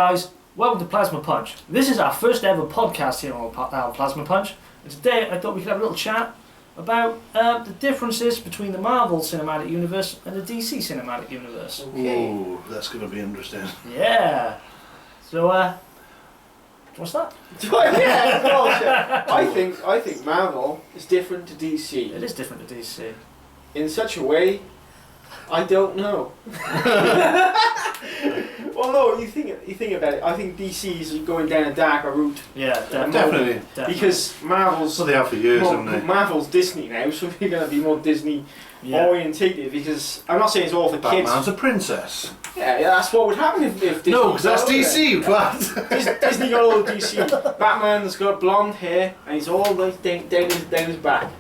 guys, welcome to Plazma Punch. This is our first ever podcast here on Plazma Punch, and today I thought we could have a little chat about the differences between the Marvel Cinematic Universe and the DC Cinematic Universe. Okay. Ooh, that's going to be interesting. Yeah. So, what's that? Yeah, bullshit. I think Marvel is different to DC. It is different to DC. In such a way, I don't know. Well, no, you think about it. I think DC is going down a darker route. Yeah, definitely. Because Marvel's. Well, they have for years, haven't they? Marvel's Disney now, so they're going to be more Disney orientated. Because I'm not saying it's all for kids. Batman's a princess. Yeah, that's what would happen if Disney. No, because that's DC. What? Disney got all the DC. Batman's got blonde hair and he's all like down his back.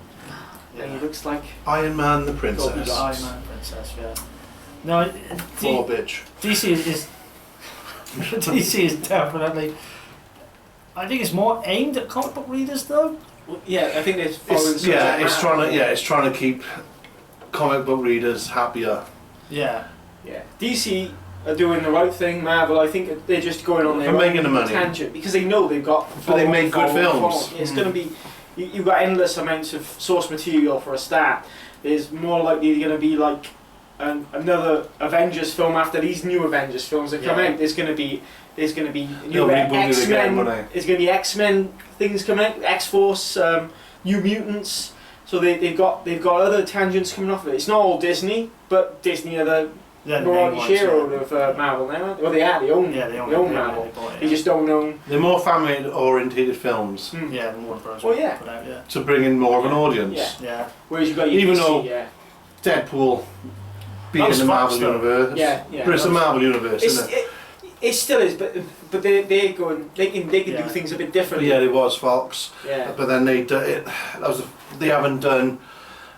Yeah. And he looks like Iron Man the princess. Iron Man princess, yeah. No, poor bitch. DC is DC is definitely. I think it's more aimed at comic book readers, though. Well, yeah, I think it's it's trying to keep comic book readers happier. Yeah. Yeah. DC are doing the right thing. Marvel, I think they're just going on their making the money tangent because they know they've got. But they make good films. It's going to be. You've got endless amounts of source material for a start. There's more likely going to be like another Avengers film after these new Avengers films that come out. There's going to be new X-Men. There's going to be X-Men things coming out. X-Force, New Mutants. So they've got other tangents coming off of it. It's not all Disney, but Disney are the variety shareholder of Marvel now. Well, they own Marvel. They just don't own. They're more family-oriented films. Yeah, the Warner Bros. Well, yeah. Put out, yeah. To bring in more of an audience. Yeah. Whereas you've got your even DC, though Deadpool being in the Marvel universe. Yeah. But it's the Marvel universe, isn't it? It still is, but they can do things a bit differently. Yeah, it was Fox. Yeah. But then they haven't done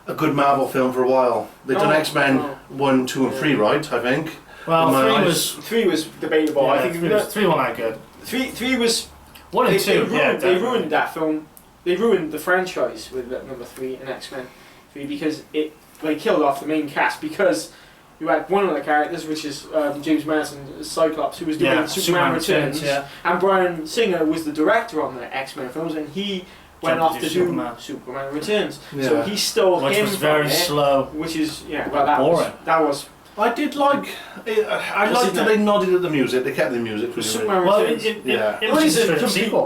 a good Marvel film for a while. They've done X-Men 1, 2 and 3, right, I think. Well, three was debatable. Yeah, I think three wasn't that good. Three was 1 and 2. They ruined that film. They ruined the franchise with number 3 and X-Men 3 because they killed off the main cast because you had one of the characters, which is James Marsden Cyclops, who was doing Superman Returns, and Bryan Singer was the director on the X-Men films, and he went off to do Superman Returns. Yeah. So he stole him. Which was very slow. Which is boring. That was. I did like. I liked that they nodded at the music. They kept the music. Superman Returns.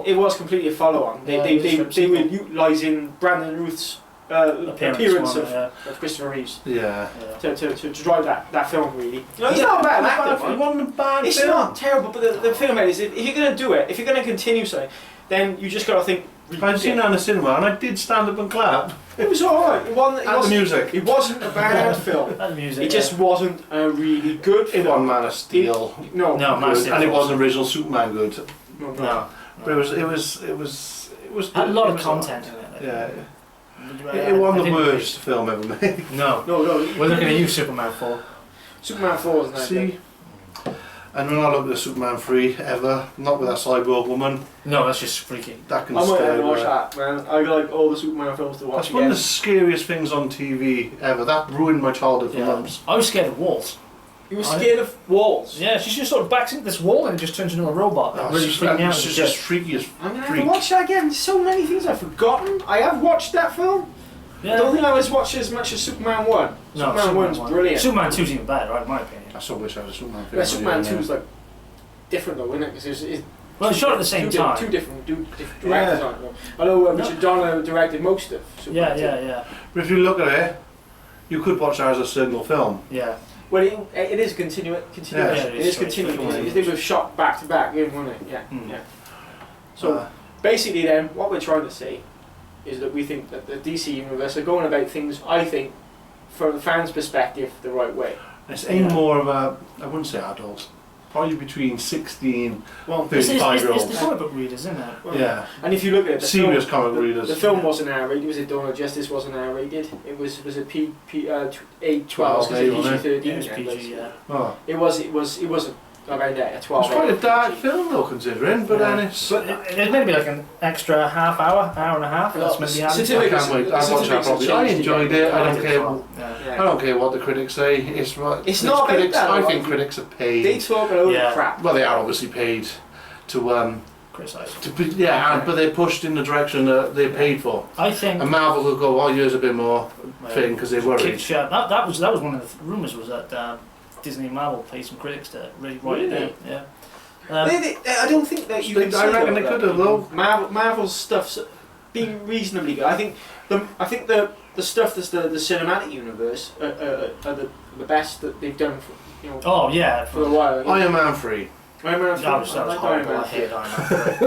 It was completely a follow-on. They were utilising Brandon Routh's appearance of Christopher Reeves. Yeah. To drive that film really. No, it's not a bad actor. It wasn't a bad film. It's not terrible, but the film is if you're going to do it, if you're going to continue something, then you just got to think. I've seen that in the cinema and I did stand up and clap. It was alright. The music. It wasn't a bad film. It just wasn't a really good film. It wasn't Man of Steel. No, Man of Steel. And it wasn't original Superman good. No. But it was had a lot of content in it. Yeah. It wasn't the worst film ever made. No. We're looking at you, Superman 4. Superman 4 is nice. See? And when I look at Superman 3 ever, not with that cyborg woman. No, that's just freaky. That can I might stay have to watch that, man. I like all the Superman films to watch. That's one of the scariest things on TV ever. That ruined my childhood for months. I was scared of walls. You were scared of walls? Yeah, she just sort of backs into this wall and just turns into a robot. That really freaked me out. It's just freaky as I'm going to have to watch that again. There's so many things I've forgotten. I have watched that film. Yeah. I don't think I was watching as much as Superman 1. No, Superman 1's brilliant. Superman 2's even better, right, in my opinion. I still wish I was a Superman film. Yeah, Superman 2's like different though, isn't it? Because it's shot at the same time. Two different directors on it. I know Richard Donner directed most of Superman 2. Yeah. But if you look at it, you could watch that as a single film. Yeah. Well, it is continuation. Yeah, it is continuing. They were shot back to back, wasn't it? Yeah. So basically, then, what we're trying to say is that we think that the DC universe are going about things, I think, from the fans' perspective, the right way. It's aimed more of a, I wouldn't say adults, probably between 16 and 35-year-olds. It's the comic book readers, isn't it? Well, yeah. And if you look at it, serious comic readers. The film wasn't R-rated. Was it Dawn of Justice wasn't R-rated? It was a P 12 PG-13. It was around there, 12. It's quite a dark film though, considering, but then it's. But It may be like an extra half hour, hour and a half. That's maybe added. I can't wait. I watched that probably. I enjoyed it. I don't care. Yeah. I don't care what the critics say. It's right. It's not critics. about that, I think critics are paid. They talk a load Yeah. of crap. Well, they are obviously paid to Criticise. but they're pushed in the direction that they're paid for. I think. And Marvel will go, oh, here's a bit more thing because they're worried. Kicked shit. That was one of the rumours was that Disney and Marvel paid some critics to really write it down. Yeah. I don't think that you can I reckon they could have though. Marvel's stuff's been reasonably good. I think the stuff that's the cinematic universe are the best that they've done for Oh yeah. for a while. Iron Man 3. Iron Man 3. That was I like horrible. Iron I Man 3. hate Iron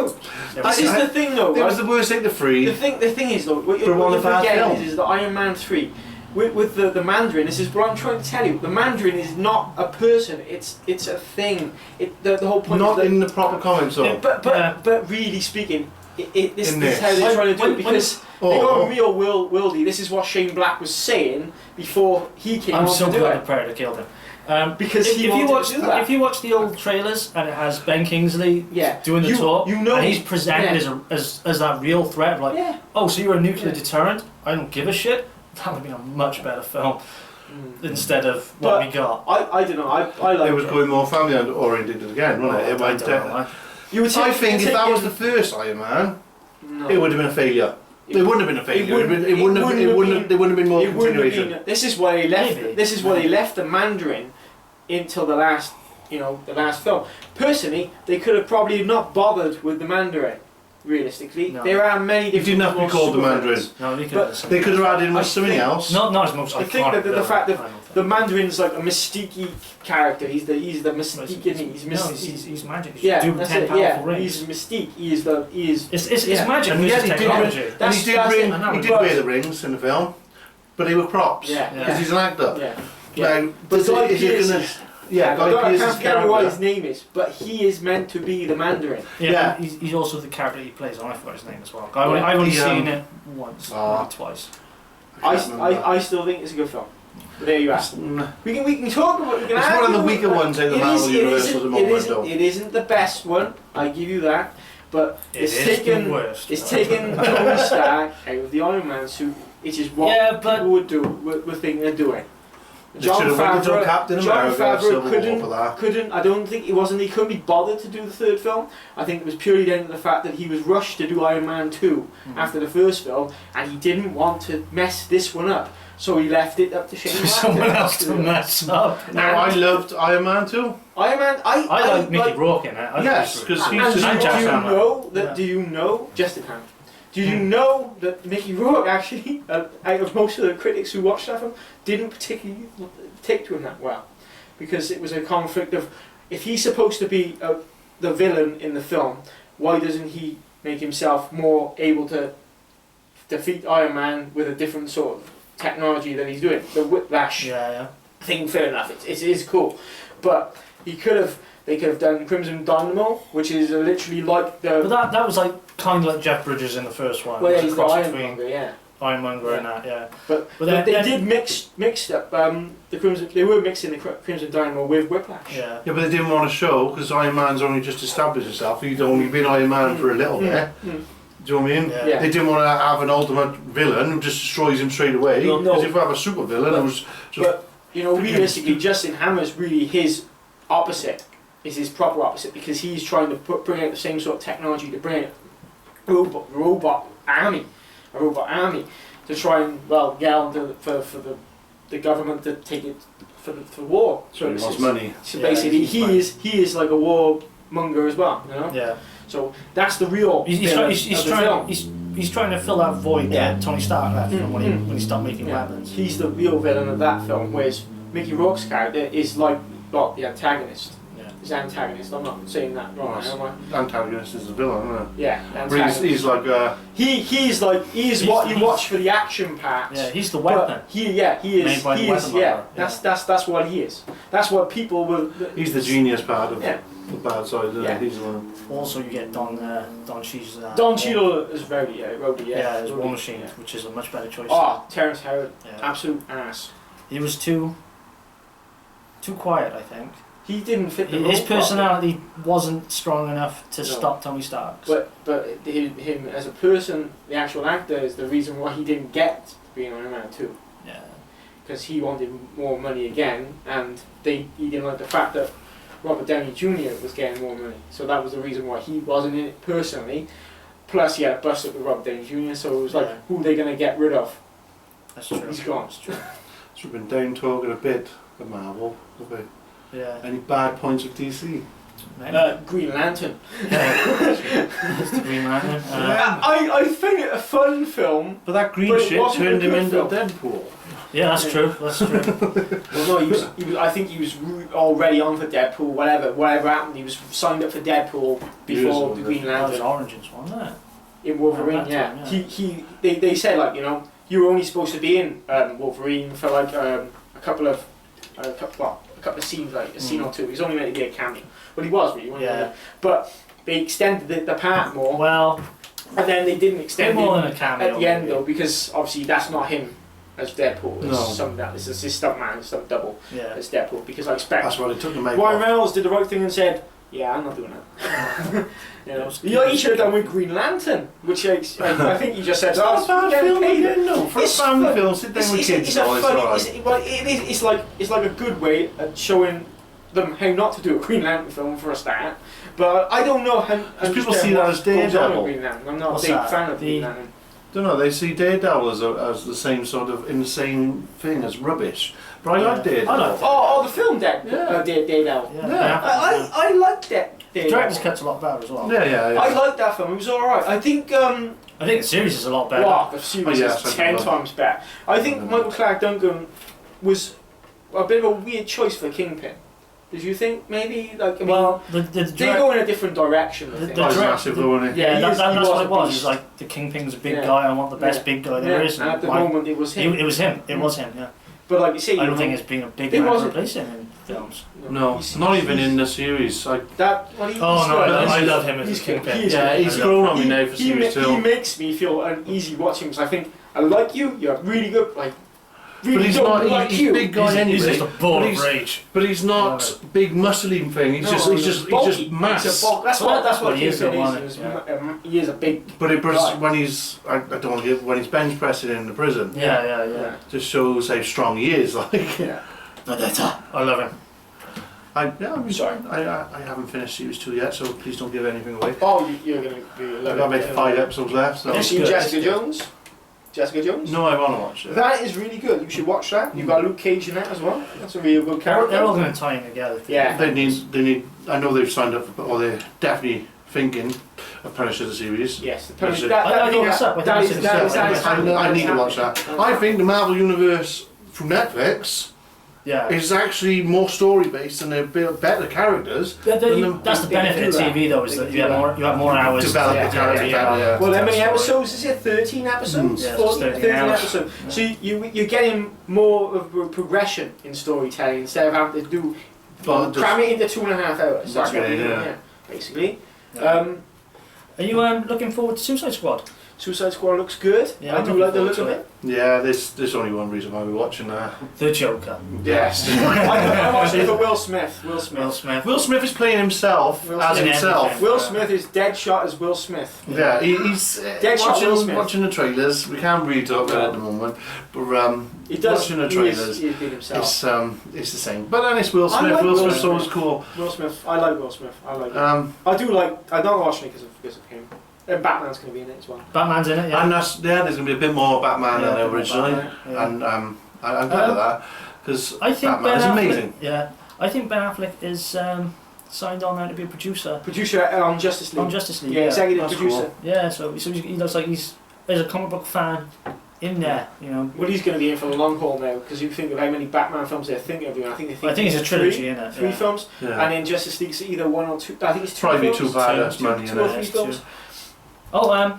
Man. This is the thing though. It was Right? the worst thing to 3. The thing is though, what For you're one bad forgetting film. is that Iron Man 3 with the Mandarin. This is what I'm trying to tell you. The Mandarin is not a person. It's a thing. The whole point. Not is that, in the proper comments though. But really speaking, this In is how this. they're trying to do it When- because they go real worldy. This is what Shane Black was saying before he came I'm on so to do glad it. the Predator killed him. Because if he you wanted watch to do that. if you watch the old trailers and it has Ben Kingsley Yeah. doing the talk, you know and he's presented yeah. as that real threat, like, Yeah. oh, so you're a nuclear Yeah. deterrent? I don't give a shit. That would have been a much better film instead of what But we got. I don't know. I like It was going more family oriented again, wasn't it? It went, You would I take- think you if that take was in- the first Iron Man, No. it would have been a failure. It wouldn't have been a failure. There wouldn't have been more It wouldn't have continuation. been. This is why they left. Maybe. This is why they left the Mandarin until the last film. Personally, they could have probably not bothered with the Mandarin. Realistically, No. there are many It different. didn't have to be called the Mandarin. No, they could But have They could have added in with I something think- else. not as most I iconic. think that the villain, fact that I don't think. The Mandarin's like a mystique character. He's the mystique. He's No, mystique. he's magic. He's Yeah, doing that's 10 it. powerful Yeah, rings. he's mystique. He is the. He is. It's yeah. magic. And It's yes, he did technology. and he That's- did that's bring, it. he did But- wear the rings in the film, but they were props. Yeah. Because he's an actor. Yeah. Now, But is Guy it Pearce gonna? is- Yeah, I Guy can't Pearce's forget what his character. name is, but he is meant to be the Mandarin. Yeah, Yeah. He's also the character he plays on. I forgot his name as well. I've only seen it once, or twice. I still think it's a good film. But there you are. Mm. We can talk about. We can It's one of the argue weaker about- ones in the It Marvel is- universe it at the isn't- moment, though. It isn't the best one. I give you that. But It it's is taken. the worst. It's taken Tony Stark out of the Iron Man suit, which is what Yeah, but- people would do. Would think they're doing. They should have waited till Captain America Civil War for that. couldn't. I don't think he couldn't be bothered to do the third film. I think it was purely down to the fact that he was rushed to do Iron Man 2 after the first film, and he didn't want to mess this one up, so he left it up to Shane Black. Someone else to mess up. Now, I loved Iron Man too. Iron Man. I like Mickey Rourke in it. I Yes, think because And he's do just. I'm you Jack Hammer. know that? Yeah. Do you know Justin Ham? Do you know that Mickey Rourke actually, out of most of the critics who watched that film, didn't particularly take to him that well, because it was a conflict of if he's supposed to be the villain in the film, why doesn't he make himself more able to defeat Iron Man with a different sort of technology that he's doing? The whiplash Yeah. thing, fair enough, it is cool, but they could have done Crimson Dynamo, which is literally like But the that was like kind of like Jeff Bridges in the first one. well, yeah, It was he's a the cross Ironmonger, yeah. Ironmonger and that, yeah. But then- they then- did mixed up the Crimson. They were mixing the Crimson Dynamo with Whiplash. Yeah. Yeah, but they didn't want to show because Iron Man's only just established himself. He'd only been Iron Man for a little bit. Do you know what I mean? Yeah. Yeah. They didn't want to have an ultimate villain who just destroys him straight away. No, Because no. if we have a super villain who's just But realistically, Justin Hammer's really his opposite. Is his proper opposite, because he's trying to bring out the same sort of technology to bring out a robot army to try and get on for the government to take it for war. so he wants money. So Yeah, basically, he's he is like a warmonger as well, you know. Yeah. So that's the real. He's trying to fill that void that Tony Stark left from when he stopped making weapons. He's the real villain of that film, whereas Mickey Rourke's character is like the antagonist. Yeah. He's antagonist. I'm not saying that wrong, am I? Antagonist is the villain, isn't Yeah, it? antagonist. He's like He's what you watch for the action parts. Yeah, he's the But weapon. he is. Made by the He is. weapon Yeah, maker. that's what he is. That's what people will. he's the genius part of Yeah. the bad side. Isn't Yeah. he? He's the one. Also, you get Don Cheadle's. Don Cheadle is very Rhodey. Yeah, his Rhodey, War Machine, yeah. which is a much better choice. Oh, Terrence Howard, Yeah. absolute ass. He was too quiet, I think. He didn't fit the role. His personality wasn't strong enough to stop Tony Stark's. But him as a person, the actual actor, is the reason why he didn't get being Iron Man 2. Yeah. Because he wanted more money again, and he didn't like the fact that Robert Downey Jr. was getting more money. So that was the reason why he wasn't in it personally. Plus, he had a bust up with Robert Downey Jr., so it was like, who are they going to get rid of? That's true. He's gone. That's true. So we've been down talking a bit of Marvel. Have we? Yeah. Any bad points of DC? Green Lantern. It's the Green Lantern. I find it a fun film. But that green But it shit wasn't turned a him good into film. Deadpool. Yeah, that's true. That's true. Well, no, I think he was already on for Deadpool. Whatever happened, he was signed up for Deadpool before the Green That was Lantern. Origins, wasn't it? In Wolverine, At that time, yeah. They said, like, you know, you were only supposed to be in Wolverine for like a couple of scenes, like a scene or two. He's only meant to be a cameo. Well, he was really, wasn't he? But they extended the part more. Well, and then they didn't extend more it than a cameo at the end, maybe. though, because obviously that's not him as Deadpool. It's No. some that it's his stuntman, stunt double Yeah. as Deadpool. Because I expect That's what it took to make Ryan off. Reynolds did the right thing and said, "Yeah, I'm not doing that." You know, he should have done with Green Lantern, which I think you just said. It's not a bad film again, no. For a It's family fun. film, sit down with kids. It's a and all, funny. it's alright. It's like a good way at showing them how not to do a Green Lantern film for a start. But I don't know how. Because people see that as Daredevil. Green Lantern. I'm not What's a big that? fan of Green Lantern. Don't know, they see Daredevil as the same sort of insane thing as rubbish. But I like Daredevil. I like Oh, the film Yeah. Daredevil. Yeah. I like that. The director's cut's a lot better as well. Yeah. I like that film. It was alright. I think. I think the series is a lot better. Wow, the series Oh, yeah, is so 10 good. times better. I think Michael Clark Duncan was a bit of a weird choice for Kingpin. Did you think maybe like? I mean, Well, the they go in a different direction. I think. Oh, he's massive though, isn't he? Yeah, that's he what was it a was. beast. He's like, the Kingpin's a big Yeah. guy, I want the best big guy there is. And at the Like, moment, it was him. it was him. It was him, yeah. But like you say, I don't think it's been a big It man to wasn't- replace him in films. No, not even in the series. Like, that. Well, he's Oh, no, good. I love him as He's a good. Kingpin. He is yeah, good. he's grown on me now for He series 2. makes me feel uneasy watching because I think I like you. You're really good. Like, really But he's don't not. like He's you. big guy anyway. He's just a ball but of he's, rage. but he's not Love big muscly thing. He's just bulky. mass. He's a bulk. That's Well, what he is, Kingpin though, is. isn't He is a big. But Right. when he's I don't want to give when he's bench pressing in the prison, Yeah. just shows how strong he is. Like, Yeah. I love him. Sorry. I haven't finished series 2 yet, so please don't give anything away. Oh, you're gonna be. I've got about 5 episodes left. So. Have you It's seen good, Jessica it's good. Jones? Jessica Jones? No, I want to watch it. That is really good. You should watch that. You've got Luke Cage in that as well. That's a real good character. They're all going to tie in together. Yeah. They need. I know they've signed up, or they're definitely thinking of Punisher the series. Yes. The That's it. I think that's up. I think that that's is it. that is I need to watch that. I think the Marvel Universe from Netflix Yeah. is actually more story based and they're better characters. That's the they benefit do of that. TV though, is They that do you have more hours. Develop Yeah, the characters yeah, better. Yeah. Well, how many Sorry. episodes is it? 13 episodes? Yeah, it's 14, 13 13 hours. episodes. Yeah. So you're getting more of a progression in storytelling instead of having to do But just- cram it into 2.5 hours. That's Whack what it you're in, doing, yeah. yeah, basically. Yeah. Are you looking forward to Suicide Squad? Suicide Squad looks good. Yeah, I I'm do looking like the look forward of to it. Yeah, there's only one reason why we're watching that. The Joker. Yes. I'm watching it for Will Smith. Will Smith. Will Smith. Will Smith is playing himself Will as Smith. himself. Will Smith is Deadshot as Will Smith. Yeah, he's Deadshot Will Smith. watching the trailers. We can't really talk about it at the moment, but He does. watching the He trailers, is being himself. it's the same. But then it's Will I Smith. like Will Will Smith's Smith. always cool. Will Smith. I like Will Smith. I like it. I do like. I'm not watching it because of him. And Batman's going to be in it as well. Batman's in it, yeah. And there's going to be a bit more Batman Yeah, than a bit more originally, Batman, yeah. and I'm glad of that because I think Batman is Ben Affleck, amazing. Yeah, I think Ben Affleck is signed on now to be a producer Producer on Justice League. on Justice League. Yeah, executive That's producer. cool. Yeah, so he looks like he's a comic book fan in there, you know. Well, he's going to be in for the long haul now because you think of how many Batman films they're thinking of doing. I think it's a trilogy, isn't it? Three Yeah. films, Yeah. and in Justice League it's either one or two. I think it's two. Probably films. too bad. That's Two- money. two or innit? three It's films. Oh,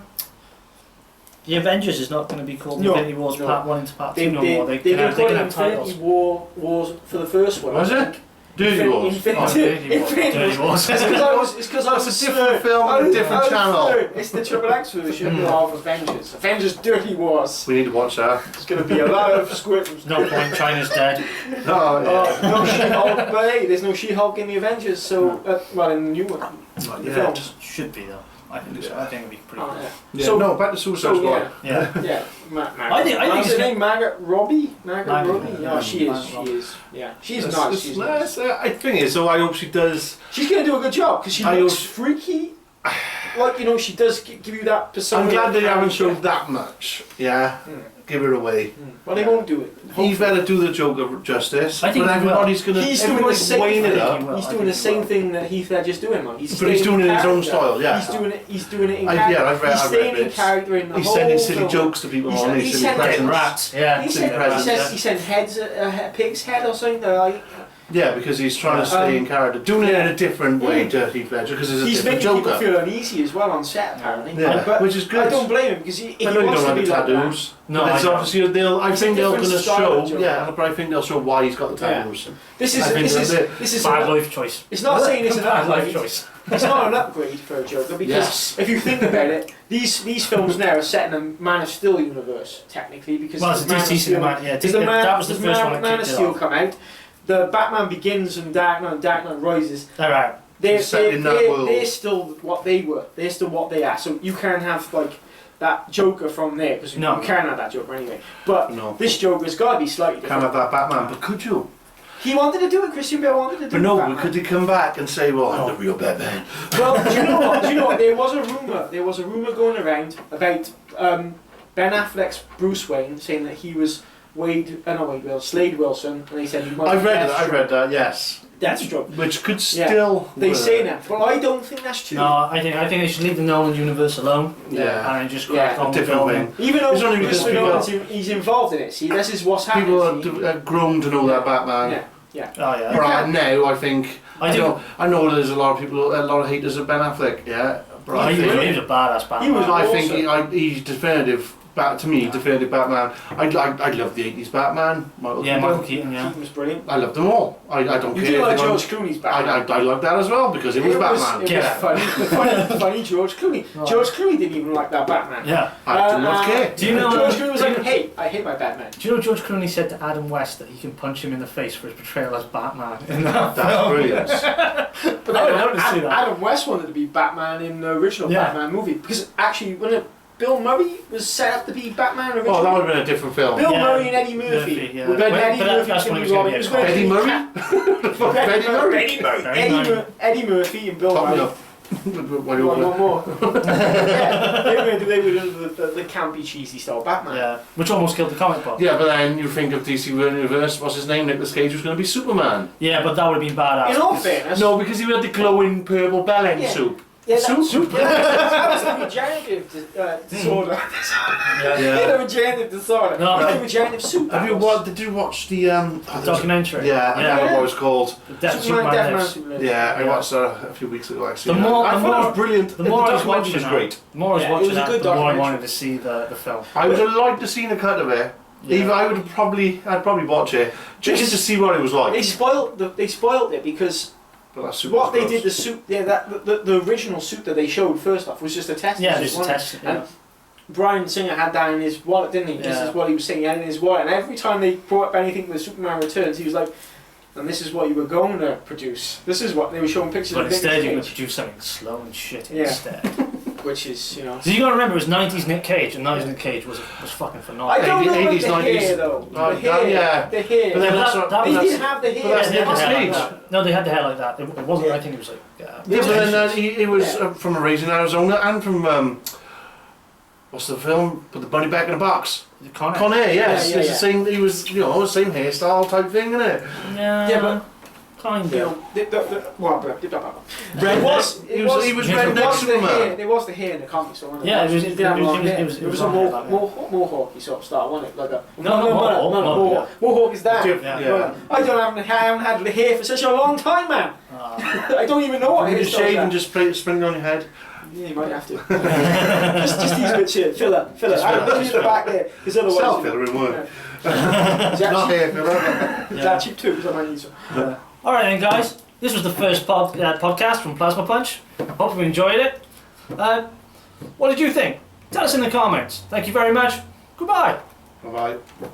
the Avengers is not going to be called No, Infinity Wars no. Part 1 into Part 2 They no more. They did can call it have Infinity titles. Wars for the first one. Was I it? think. Dirty Wars. Dirty Wars. It's because I was It's a different film on a different channel. It's the Triple X version of Avengers. Avengers Dirty Wars. We need to watch that. There's going to be a lot of squibs. No point, China's dead. Oh, yeah. No She-Hulk, but hey, there's no She-Hulk in the Avengers, so, well, in the new one. Not The yet. films. Should be though. I think so. Yeah. I think it'd be pretty Oh, cool. yeah. Yeah, So- no, back to Suicide Squad. Yeah. Yeah. I think What's it's her name? Margaret Robbie? Margaret Margaret Robbie? Robbie. Yeah, she is. Margaret She Robbie. is. Yeah. She's It's- nice. it's- She's nice. I think it's so. I hope she does. She's going to do a good job because she I looks hope- freaky. Like, she does give you that persona. I'm glad they of haven't character. showed that much. Yeah, give her away. Well, they won't do it. He's better do the Joker justice. I think but he will. everybody's gonna. He's doing the everybody's same weighing it thing. up. Well, He's I doing think the he same will. thing that Heath Ledger's doing, man. But he's staying doing it in his own character. style. Yeah. He's doing it in Yeah, character. I've read. He's I've staying read in bits. character in the He's whole sending silly film. jokes to people He's- on he these silly sent Getting presents. rats. Yeah. He Silly sent, presents. he sent heads, a pig's head or something. Yeah, because he's trying to stay in character, doing it in a different way to Heath Ledger, because it's a He's different making people Joker. feel uneasy as well on set, apparently. Yeah, But which is good. I don't blame him because if he I know you wants don't to have be the like that, tattoos. No, but I it's don't. obviously I It's a think they're going different to style show. of Joker. Yeah, but I think they'll show why he's got the Yeah. tattoos. this I think is that's it. Bad life choice. It's not saying it's an Bad life upgrade. choice. It's not an upgrade for a Joker because Yes. if you think about it, these films now are set in a Man of Steel universe technically because Well, it's a Man of DC Steel- cinematic. Yeah, Does the Man, that was the does first Man, one that Man of kicked it Steel off. come out? The Batman Begins and Dark Knight Rises. All right. They're, Set they're, in that they're, world. they're still what they were. They're still what they are. So you can't have like that Joker from there because No. you can't have that Joker anyway. But No. this Joker's got to be slightly Can't different. have that Batman, but could you? He wanted to do it. Christian Bale wanted to do But no, Batman. could he come back and say, well, I'm the real Batman? Well, do you know what? There was a rumor. There was a rumor going around about Ben Affleck's Bruce Wayne saying that he was Slade Wilson, and they said he might. I've be read that, I've Deathstroke. read that, yes. Deathstroke. Which could Yeah. still They work. say that, but I don't think that's true. No, I think they should leave the Nolan universe alone. Yeah. And just Yeah, crack a on with different building. thing. Even though It's only because Chris people- Nolan's he's involved in it. See, this is what's happening. People see? are grown to know that Batman. Yeah. Oh yeah. Right now, I think. I do. I know there's a lot of people, a lot of haters of Ben Affleck, yeah. But I He was think, a badass Batman. He was I think awesome. he's definitive. To me, definitive Batman. I love the 80s Batman. Michael Yeah, Keaton. Michael Keaton. Yeah. Keaton was brilliant. I love them all. I don't You care. do like if they George don't- Clooney's Batman. I like that as well because it was Batman. It Yeah. was funny George Clooney. Right. George Clooney didn't even like that Batman. Yeah. I do not care. Do you know- George Clooney was like, hey, I hate my Batman. Do you know George Clooney said to Adam West that he can punch him in the face for his portrayal as Batman in that That's film? brilliant. But I wanted to see that. Adam West wanted to be Batman in the original Yeah. Batman movie because actually when Bill Murray was set up to be Batman originally. Oh, that would have been a different film. Bill Yeah. Murray and Eddie Murphy. Murphy, yeah. When But Eddie that's Murphy when and he was gonna Robin be was a going to Eddie be Murray? Eddie Murray. Very nice. Eddie Murphy and Bill Top me Murray. up. Why do One you more. Yeah, they were doing the campy, cheesy style Batman. Yeah. Which almost killed the comic book. Yeah, but then you think of DC Universe, what's his name? Nicolas Cage was going to be Superman. Yeah, but that would have been badass. In all fairness, No, because he had the glowing purple bell-end Yeah. soup. yeah, Soup? that was the regenerative disorder. Yeah. Yeah, the regenerative disorder. No, It's I- the regenerative soup. Did you watch the Documentary. Yeah, I Yeah. don't know what it was called. Death Superman, Superman lives. Superman. Yeah, I Yeah. watched that a few weeks ago actually. The more- I the thought it more- was brilliant. The more I was documentary watching was that, great. the more I was Yeah, it watching was a that, good the more I documentary. wanted to see the film. I would have liked to seen a cut of it. Yeah. Even I'd probably watch it just to see what it was They like. spoiled it because But that's super what they gross. did the suit. Yeah, the original suit that they showed first off was just a test. Yeah, suit, just a wasn't it? test. Yeah. And Bryan Singer had that in his wallet, didn't he? This Yeah. is what he was saying. He had it in his wallet, and every time they brought up anything with Superman Returns, he was like, "And this is what you were going to produce. This is what they were showing pictures But of." instead, Nicolas you're going to Cage, produce something slow and shit Yeah. instead. which is, you know. So you got to remember, it was 90s Nick Cage, and 90s Nick Cage was fucking I phenomenal. don't know about 80s, the 90s. hair though. Oh, The hair, yeah. the hair. But then But that's that- what- that they was- didn't have the hair. but that's Yeah, they had Nicolas the hair like Cage. that. No, they had the hair like that. It wasn't. I think it was like. Yeah, but then he was from Raising Arizona and from what's the film? Put the bunny back in a box. Con Air. Con Air, yes. Yeah, It's yeah. the same. He was, same hairstyle type thing, isn't it? Yeah, but kind You of. know, Red was. He was Yeah, redneck the hair. Superman. There was the hair in the comics. So Yeah, it was- He did have it was- long it hair. was- It was a long hair back then. mohawky sort of style, wasn't it? Like a No, Mohawk is that. Yeah. Yeah. I haven't had the hair for such a long time, man. I don't even know what You hair just shave and just spring it on your head. Yeah, you might have to. just these bits here, filler. I'm looking at the back there, because otherwise. Self filler in one. Is that Not cheap? hair filler. Is that cheap too? Because I might need some. Alright then guys, this was the first podcast from Plazma Punch. Hope you enjoyed it. What did you think? Tell us in the comments. Thank you very much. Goodbye. Bye bye.